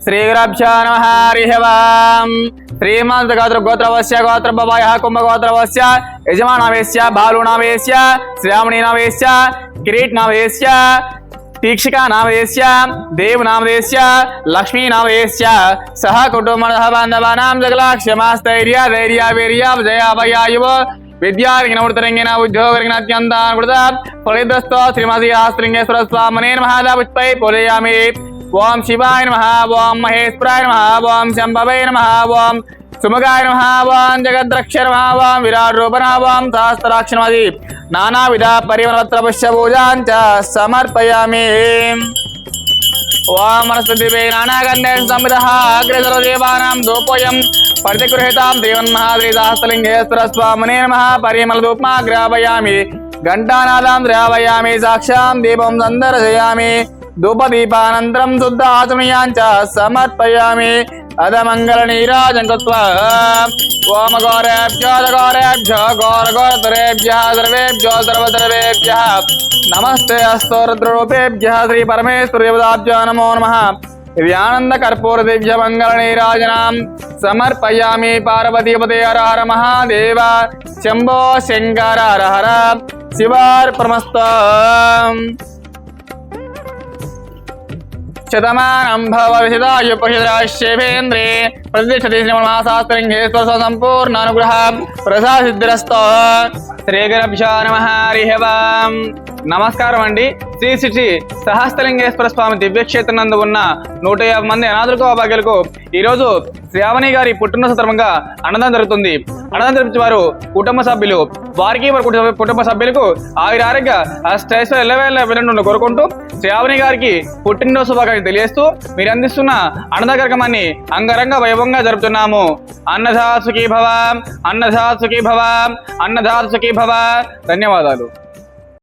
श्रीगुरुभ्यो नमः हरिः ओम्। श्रीमन्तगोत्रवस्य गोत्रभवायः कुम्भगोत्रवस्य यजमानवेस्य बालूनावेस्य श्रावणीनावेस्य किरीटनावेस्य तीक्षिकानावेस्य देवनावेस्य लक्ष्मीनावेस्य सह कुटुम्बः बान्धवानां जगलाक्षमास्तैर्य धैर्य वीर्य जयाभयायुव विद्यारिणवृतरंगिन उद्योगरिणात्यन्तानुकृत फलितस्तो श्रीमती आस्त्रिंगेश्वर स्वामिने नमः पुष्पै पूजयामि। ओम शिवाय नमः, ओम महेश्वराय नमः, ओम शंभवे नमः, ओम सुमुखाय नमः, ओम जगद्रक्ष नमः, ओम विराट रूप नमः, ओम सहस्राक्ष नमः। नानाविध परिमलपत्र पुष्प पूजां च समर्पयामि। ओम वनस्पतिभ्ये नानागन्धेन संविदः अग्रे सर्वदेवानां धूपोऽयं प्रतिगृहीतां देवन्महाद्रिसहस्रलिङ्गेश्वर स्वामिने नमः परिमलधूपमा ग्रापयामि। घण्टानादां द्रावयामि, साक्षां दीपं सन्दर्शयामि। धूपदीपानन्तरं शुद्ध आचमनीयाञ्च समर्पयामि। अधमङ्गलनीराजं कृत्वा ओम गौरेभ्यो गौरगोरतरेभ्यः सर्वेभ्यो सर्वसर्वेभ्यः नमस्ते अस्तु रुद्ररूपेभ्यः श्री परमेश्वरदेवताभ्यो नमो नमः। दिव्यानंद कर्पूर दिव्य मंगल नीराजनां समर्पयामि। पार्वतीपते हर हर महादेव शंभो शंकर हर हर शिवार्पणमस्तु। शतमानं भवति प्रतिष्ठति श्रीमन्महाशास्त्रलिङ्गेश्वर संपूर्ण अनुग्रह प्रसाद सिद्धिरस्तो। श्रीगुरुभ्यो नमः हरिः ओम्। నమస్కారం అండి। శ్రీ శ్రీ సహస్రలింగేశ్వర స్వామి దివ్యక్షేత్రం నందు ఉన్న 150 మంది అనాథులకు అభాగ్యులకు ఈరోజు శ్రావణి గారి పుట్టిన సందర్భంగా అన్నదానం జరుగుతుంది। అన్నదానం జరిపించే వారు కుటుంబ సభ్యులు, వారికి కుటుంబ సభ్యులకు ఆయురారోగ్య అష్టైశ్వర్య ఎల్లవేళ వినండి కోరుకుంటూ శ్రావణి గారికి పుట్టినరోజు శుభాకాంక్షలు తెలియజేస్తూ మీరు అందిస్తున్న అన్నదాన కార్యక్రమాన్ని అంగరంగ వైభవంగా జరుపుతున్నాము। అన్నదా సుఖీ భవ, అన్నదా సుఖీ భవ, అన్నదా సుఖీ భవ। ధన్యవాదాలు।